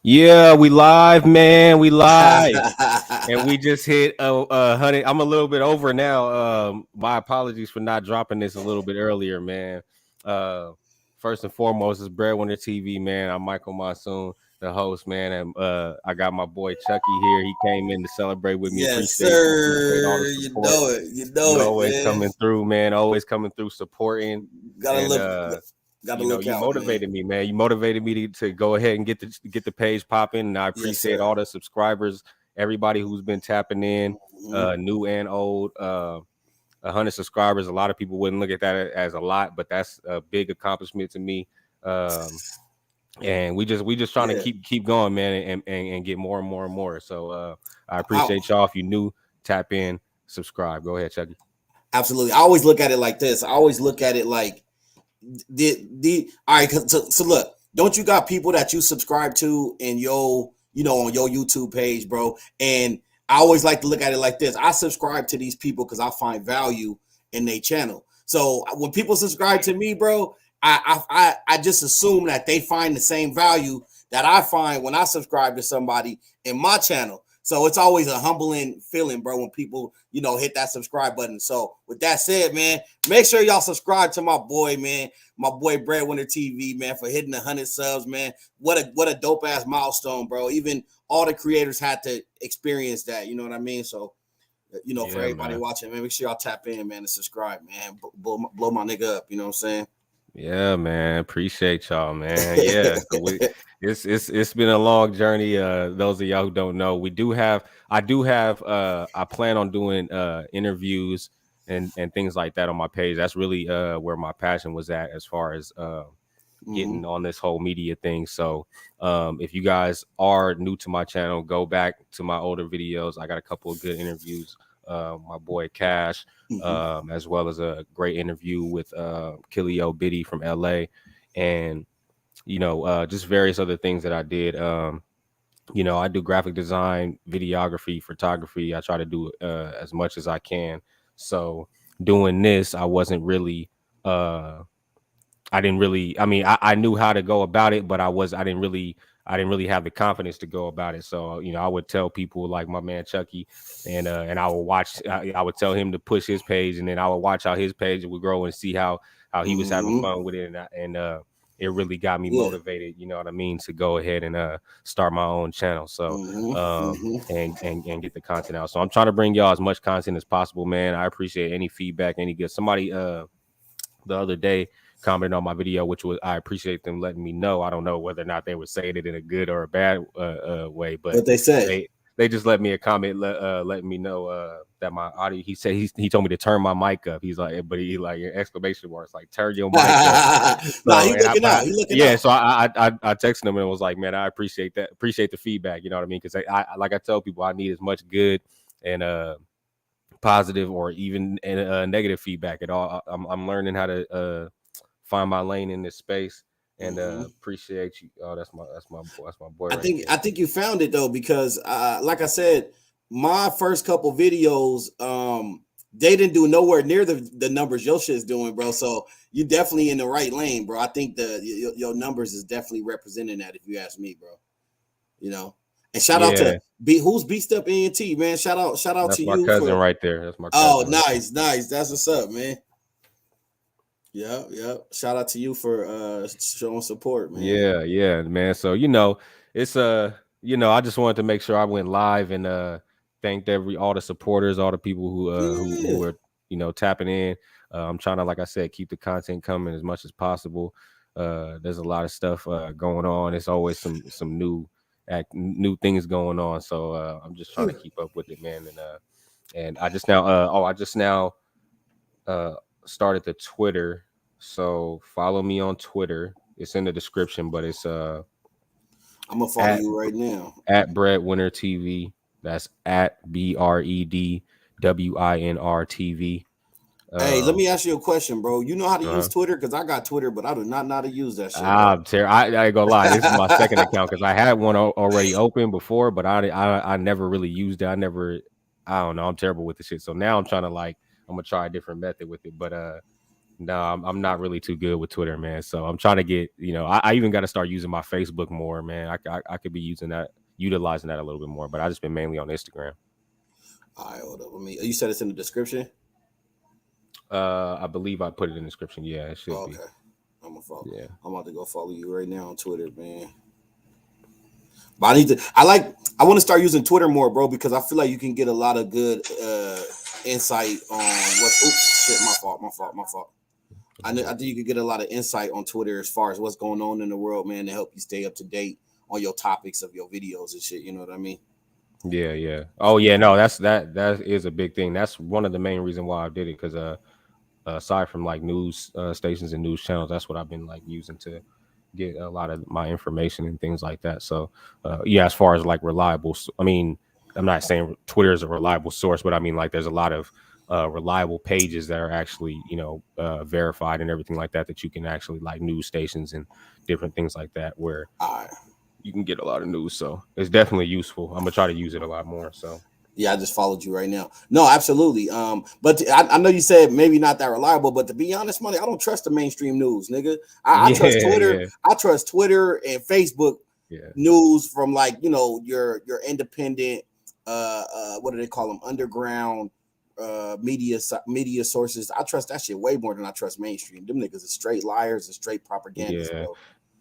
Yeah, we live, man. We live, and we just hit 100. I'm a little bit over now. My apologies for not dropping this a little bit earlier, man. Uh, First and foremost, it's Breadwinner TV, man. I'm Michael Monsoon, the host, man, and I got my boy Chucky here. He came in to celebrate with me. Yes, Appreciate all the sir. You support. know it. You You know it, always man. coming through, man. Always coming through, supporting, Gotta and look. Gotta look you out, man. motivated me, man. You motivated me to go ahead and get the page popping. And I Yes, appreciate sir. all the subscribers, everybody who's been tapping in, Mhm. new and old. 100 subscribers. A lot of people wouldn't look at that as a lot, but that's a big accomplishment to me. Um, and we just trying to Yeah. keep going, man, and get more and more and more. So I I, appreciate y'all. If you new, tap in, subscribe. Go ahead, Chucky. absolutely. I always look at it like this. I always look at it like the all right. So look, don't you got people that you subscribe to in your on your YouTube page, bro? And I always like to look at it like this. I subscribe to these people because I find value in their channel. So when people subscribe to me, bro, I just assume that they find the same value that I find when I subscribe to somebody in my channel. So it's always a humbling feeling, bro, when people, hit that subscribe button. So with that said, man, make sure y'all subscribe to my boy, man, my boy Breadwinner TV, man, for hitting 100 subs, man. What a dope ass milestone, bro. Even all the creators had to experience that. You know what I mean? So, for Yeah, everybody man. watching, man, make sure y'all tap in, man, and subscribe, man. Blow my nigga up. You know what I'm saying? Yeah, man. Appreciate y'all, man. Yeah. So it's been a long journey. Those of y'all who don't know, I plan on doing interviews and things like that on my page. That's really where my passion was at as far as hmm getting on this whole media thing. So if you guys are new to my channel, go back to my older videos. I got a couple of good interviews. My boy Cash, hmm as well as a great interview with Kilio Biddy from LA, and just various other things that I did. I do graphic design, videography, photography. I try to do as much as I can. So doing this, uh I didn't really. I mean, I knew how to go about it, but I didn't really have the confidence to go about it. So I would tell people like my man Chucky, and I would watch. I would tell him to push his page, and then I would watch how his page would grow and see how he was having hmm fun with it, and it really got me Yeah. motivated. You know what I mean, to go ahead and start my own channel. So hmm hmm and get the content out. So I'm trying to bring y'all as much content as possible, man. I appreciate any feedback, any good. Somebody the other day commented on my video, which was I appreciate them letting me know. I don't know whether or not they were saying it in a good or a bad way, but What they say? they just let me a comment, letting me know that my audio. He said he told me to turn my mic up. He's like, but he like exclamation marks like turn your mic up. Nah, So he looking out. He looking yeah, out. so I texted him and was like, man, I appreciate that, appreciate the feedback. You know what I mean? Because I like I tell people, I need as much good and positive or even negative feedback at all. I'm learning how to find my lane in this space, and hmm appreciate you. Oh, that's my boy I right think there. I think you found it though because like I said, my first couple videos, they didn't do nowhere near the numbers your shit's doing, bro. So you definitely in the right lane, bro. I think your numbers is definitely representing that if you ask me, bro. You know. And shout out to Yeah, who's Beast Up ENT, man. Shout out that's to my you cousin for right there. That's my oh cousin right there. nice. That's what's up, man. Yeah. Shout out to you for showing support, man. Yeah, man. So it's I just wanted to make sure I went live and thanked all the supporters, all the people who Yeah. were tapping in. I'm trying to, like I said, keep the content coming as much as possible. There's a lot of stuff going on. It's always some new things going on. So I'm just trying to keep up with it, man. And I just now uh started the Twitter. So follow me on Twitter. It's in the description, but it's I'm gonna follow at you right now. Breadwinner TV. That's at BREDWINR TV. Hey, let Um, me ask you a question, bro. You know how to use uh-huh. Twitter? Because I got Twitter, but I do not know how to use that shit, bro. I ain't gonna lie. This is my second account because I had one already open before, but I never really used it. I don't know. I'm terrible with the shit. So now I'm trying to I'm gonna try a different method with it. But No, I'm not really too good with Twitter, man. So I'm trying to get, I even got to start using my Facebook more, man. I could be utilizing that a little bit more, but I just been mainly on Instagram. All right, hold up. You said it's in the description. I believe I put it in the description. Yeah, it should Oh, be. okay. I'm gonna follow. Yeah. I'm about to go follow you right now on Twitter, man. But I need to. I want to start using Twitter more, bro, because I feel like you can get a lot of good insight on what's. Oops, shit, my fault. I think you could get a lot of insight on Twitter as far as what's going on in the world, man, to help you stay up to date on your topics of your videos and shit. You know what I mean? Yeah, yeah. Oh yeah, no, that is a big thing. That's one of the main reason why I did it, because aside from like news stations and news channels, that's what I've been like using to get a lot of my information and things like that. So yeah, as far as like reliable, I mean, I'm not saying Twitter is a reliable source, but I mean like there's a lot of reliable pages that are actually verified and everything like that, that you can actually, like news stations and different things like that, where All right. you can get a lot of news. So it's definitely useful. I'm gonna try to use it a lot more. So Yeah, I just followed you right now. No, absolutely. But I know you said maybe not that reliable, but to be honest, money, I don't trust the mainstream news, nigga. I trust yeah, Twitter. yeah, I trust Twitter and Facebook yeah, news from, like, your independent what do they call them, underground media sources. I trust that shit way more than I trust mainstream. Them niggas are straight liars and straight propagandists, yeah. bro.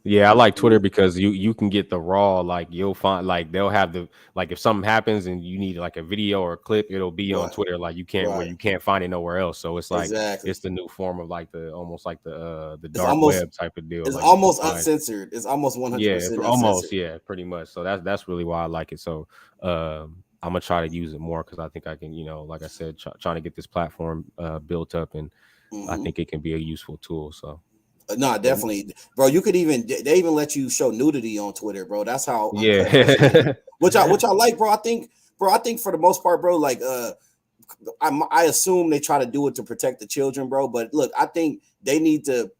Yeah, I like Twitter because you can get the raw, like you'll find, like they'll have the, like if something happens and you need like a video or a clip, it'll be on Right, Twitter, like right, you can't find it nowhere else. So it's like exactly. it's the new form of like the, almost like the It's dark almost web type of deal. it's Like you can almost find, uncensored. It's almost yeah, 100% almost, uncensored. yeah, pretty much. So that's really why I like it. So I'm gonna try to use it more, because I think I can, like I said, trying to get this platform built up, and I Hmm. think it can be a useful tool. So No, but definitely, bro. You could even they even let you show nudity on Twitter, bro. That's how uncut that shit is. yeah, Which I like, bro. I think for the most part, bro, like I assume they try to do it to protect the children, bro. But look, I think they need to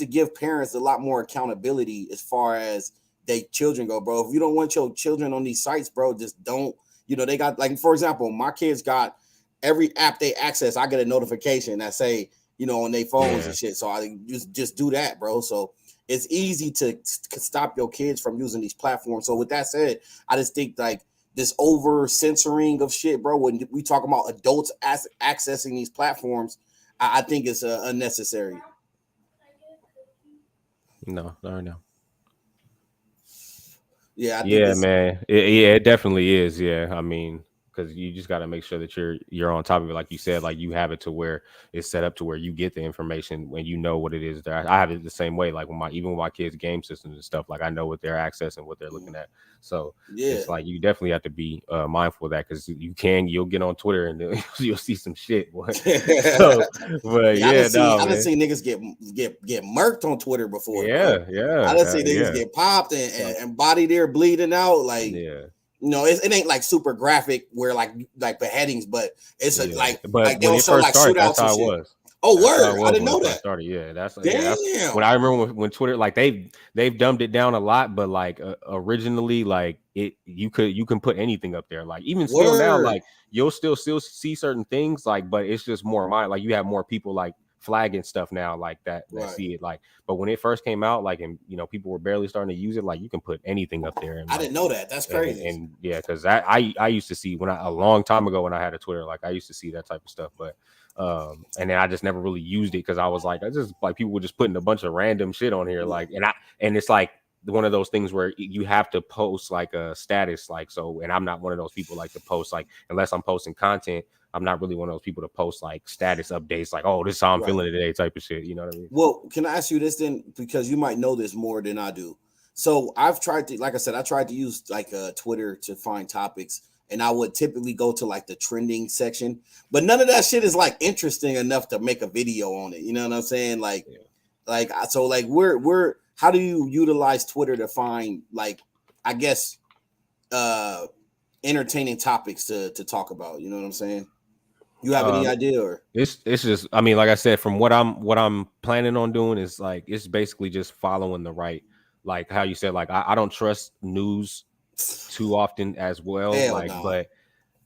give parents a lot more accountability as far as they children go, bro. If you don't want your children on these sites, bro, just don't. They got, like, for example, my kids got every app they access. I get a notification that say, on their phones yeah. and shit. So I just do that, bro. So it's easy to stop your kids from using these platforms. So with that said, I just think, like, this over censoring of shit, bro. When we talk about adults accessing these platforms, I think it's unnecessary. No, no. Yeah, I think Yeah, it's man. Yeah, it definitely is. Yeah, I mean, because you just got to make sure that you're on top of it, like you said, like you have it to where it's set up to where you get the information when you know what it is. That I have it the same way. Like even with my kids' game systems and stuff, like I know what they're accessing, what they're looking at. So yeah. it's like you definitely have to be mindful of that, because you'll get on Twitter and then you'll see some shit. Boy. So, but Yeah, I done yeah, seen no, I done man. seen niggas get murked on Twitter before, bro. Yeah, I yeah, done seen niggas yeah, get popped so, and body there bleeding out. Like, yeah. it ain't like super graphic where like beheadings, but it's Yeah, like but they when don't it show first like started, that's shootouts and how it shit. was. Oh, That's how it word! I was didn't when it know first that. started. Yeah, that's when Damn. I remember when Twitter, like they've dumbed it down a lot, but like originally, like you can put anything up there. Like even still now, Word. like you'll still see certain things, like, but it's just more mind. Like you have more people like flagging stuff now, like that Right. see it. Like, but when it first came out, like, and people were barely starting to use it, like you can put anything up there, and I like didn't know that. That's crazy. and yeah, because I used to see, when a long time ago when I had a Twitter, like I used to see that type of stuff, but and then I just never really used it, because I was like, I just, like, people were just putting a bunch of random shit on here, Yeah. like, and it's like one of those things where you have to post like a status, like, so, and I'm not one of those people like to post, like, unless I'm posting content. I'm not really one of those people to post like status updates, like, oh, this is how I'm Right. feeling today, type of shit. You know what I mean? Well, can I ask you this then? Because you might know this more than I do. So I've tried to, like I said, I tried to use like Twitter to find topics, and I would typically go to like the trending section, but none of that shit is like interesting enough to make a video on it. You know what I'm saying? Yeah. So like we're how do you utilize Twitter to find, like, I guess, uh entertaining topics to talk about? You know what I'm saying? You have any Um, idea? Or it's just, I mean, like I said, from what I'm planning on doing is like, it's basically just following the right, like how you said, like I don't trust news too often as well, hell like, no. but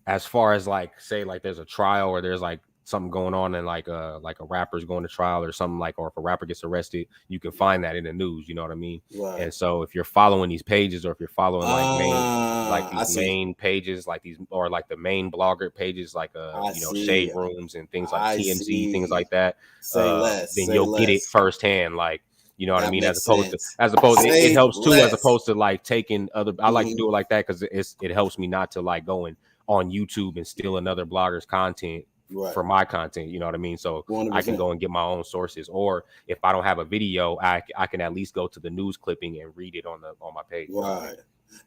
as far as like, say, like there's a trial, or there's like something going on and like a rapper's going to trial or something, like, or if a rapper gets arrested, you can find that in the news, you know what I mean? Right. And so if you're following these pages, or if you're following I these see. main pages, like these, or like the main blogger pages, like I you know, see. shade rooms and things like I TMZ, things see. like that, Say less. then Say you'll get it less. firsthand, like, you know what I That mean? makes sense. As opposed it Say helps too, as less. opposed to like taking other, I like to Mhm. do it like that because it helps me not to like going on YouTube and steal another blogger's content Right. for my content, you know what I mean? So I can 100%. go and get my own sources, or if I don't have a video, I can at least go to the news clipping and read it on my page. Right.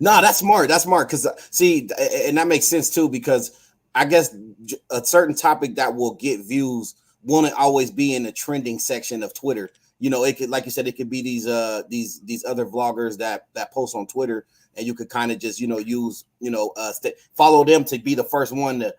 No, that's smart. That's smart. Because see, and that makes sense too. Because I guess a certain topic that will get views won't always be in the trending section of Twitter. You know, it could, like you said, it could be these other vloggers that post on Twitter, and you could kind of just use follow them to be the first one to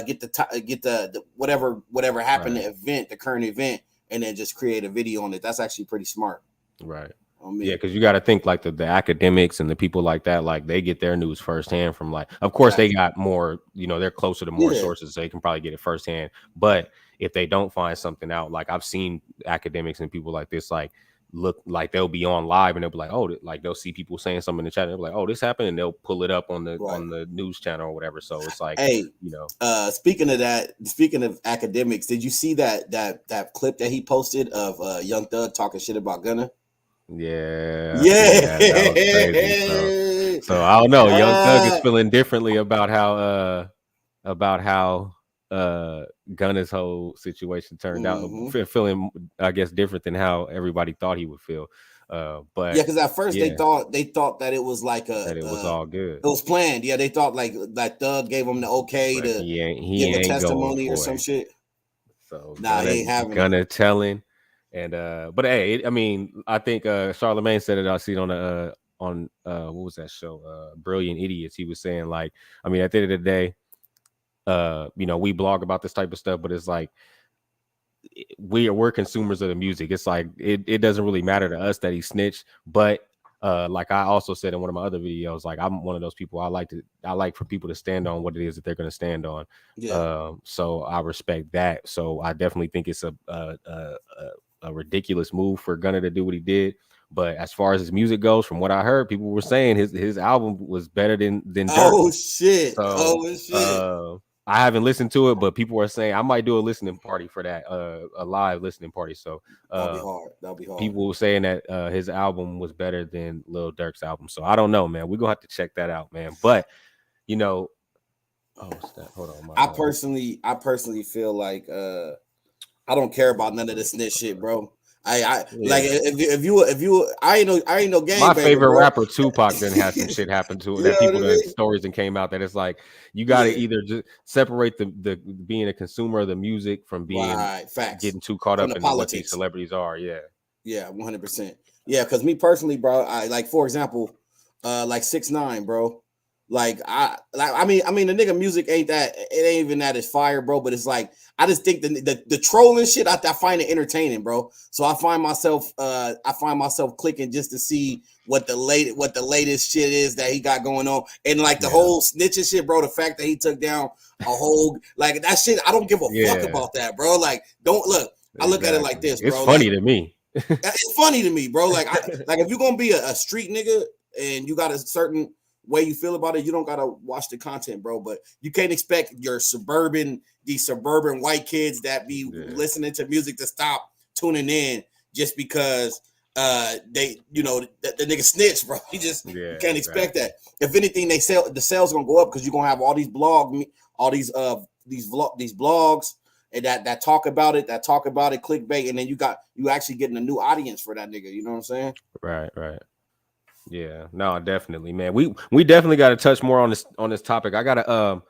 get the whatever happened, Right. the event, the current event, and then just create a video on it. That's actually pretty smart. Right. I mean, Yeah, because you got to think like the academics and the people like that, like they get their news firsthand from, like, of course they got more, you know, they're closer to more yeah. sources, so they can probably get it firsthand. But if they don't find something out, like I've seen academics and people like this, like look like they'll be on live and they'll be like, oh, like they'll see people saying something in the chat, and they'll be like, oh, this happened, and they'll pull it up on Right. the news channel or whatever. So it's like, Hey, you know, speaking of academics, did you see that clip that he posted of Young Thug talking shit about Gunna? yeah, I seen Yeah. that. That was crazy. So I don't know. Young Thug is feeling differently about how Gunna's whole situation turned out. Mhm. Feeling, I guess, different than how everybody thought he would feel. But Yeah, because at first yeah, they thought that it was like that it was all good, it was planned. Yeah, they thought like Thug gave him the okay but to he give a ain't going testimony or for some it. shit. So Nah, he ain't having it. Gunna telling, and but hey, I mean, I think Charlemagne said it. I see it on what was that show? Brilliant Idiots. He was saying, like, I mean, at the end of the day, you know, we blog about this type of stuff, but it's like we're consumers of the music. It's like it doesn't really matter to us that he snitched, but like I also said in one of my other videos, like I'm one of those people, I like for people to stand on what it is that they're going to stand on. Yeah. So I respect that. So I definitely think it's a ridiculous move for Gunna to do what he did. But as far as his music goes, from what I heard, people were saying his album was better than Dirk. Oh shit. So Oh shit. I haven't listened to it, but people are saying I might do a listening party for that, a live listening party. So That'll be hard. That'll be hard. people were saying that his album was better than Lil Durk's album. So I don't know, man. We're gonna have to check that out, man. But you know, hold on. I personally feel like I don't care about none of this snitch shit, bro. Like if you I ain't no game. My baby, favorite bro. rapper Tupac then had some shit happen to it You that know people what I mean? stories and came out that it's like you got to Yeah. either just separate the being a consumer of the music from being Right, facts. getting too caught From up the in what these politics. celebrities are. Yeah. Yeah, 100%. Yeah, because me personally, bro, I like, for example, like 6ix9ine, bro. I mean the nigga music ain't even that is fire, bro. But it's like I just think the trolling shit I find it entertaining, bro. So I find myself clicking just to see what the latest shit is that he got going on, and like the whole snitching shit, bro. The fact that he took down a whole like that shit, I don't give a fuck about that, bro. Like, don't look. I look at it like this, bro. It's funny to me. It's funny to me, bro. Like, like if you're gonna be a street nigga and you got a certain way you feel about it, you don't gotta watch the content, bro. But you can't expect these suburban white kids that be listening to music to stop tuning in just because they the nigga snitch, bro. You can't expect that. If anything, the sales gonna go up because you're gonna have all these blogs and that talk about it, clickbait, and then you actually getting a new audience for that nigga. You know what I'm saying? Right. Yeah, no, definitely, man. We definitely got to touch more on this topic. I gotta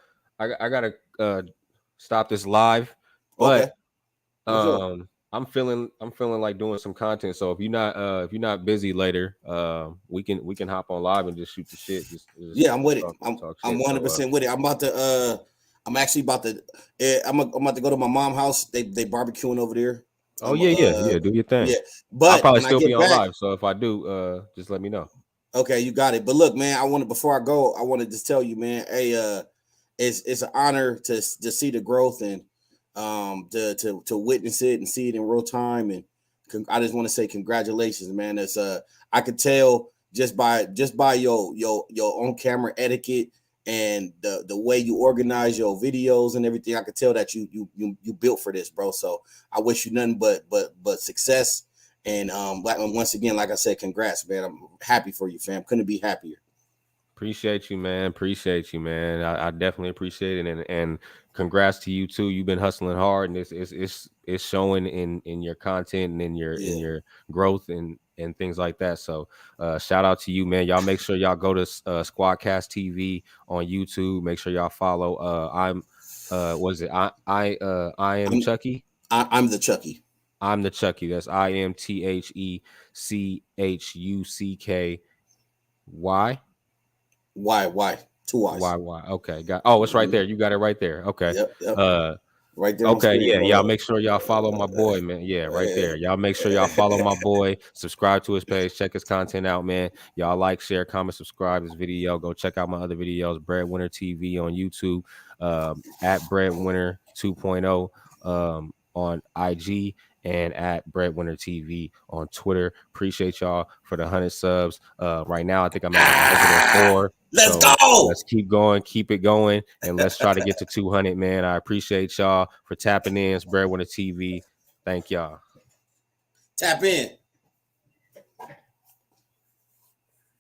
stop this live, but I'm feeling like doing some content. So if you're not busy later, we can hop on live and just shoot the shit. Yeah, I'm with it. I'm 100% with it. I'm actually about to. I'm about to go to my mom's house. They barbecuing over there. Oh yeah. Do your thing. Yeah, but I'll probably still be on live. So if I do, just let me know. Okay, you got it. But look, man, before I go, I want to just tell you, man, hey, it's an honor to see the growth, and to witness it and see it in real time. And I just want to say congratulations, man. It's I could tell just by your on camera etiquette and the way you organize your videos and everything. I could tell that you built for this, bro. So I wish you nothing but success. And once again, like I said, congrats, man. I'm happy for you, fam. Couldn't be happier. Appreciate you, man. Appreciate you, man. I definitely appreciate it, and congrats to you too. You've been hustling hard, and it's showing in your content and in your growth and things like that. So, shout out to you, man. Y'all make sure y'all go to Squadcast TV on YouTube. Make sure y'all follow. I am Chucky. I'm the Chucky. I'm the Chucky. That's IMTHECHUCKY. Why? Two Y's. Why? Okay. It's right there. You got it right there. Okay. Yep. Right there. Okay. Yeah. Y'all make sure y'all follow my boy, man. Yeah, right there. Y'all make sure y'all follow my boy. Subscribe to his page. Check his content out, man. Y'all like, share, comment, subscribe this video. Go check out my other videos. Breadwinner TV on YouTube. At Breadwinner 2.0 on IG. And at Breadwinner TV on Twitter. Appreciate y'all for the 100 subs. Right now, I think I'm at 4. Let's go. Let's keep going, keep it going, and let's try to get to 200, man. I appreciate y'all for tapping in. It's Breadwinner TV. Thank y'all. Tap in.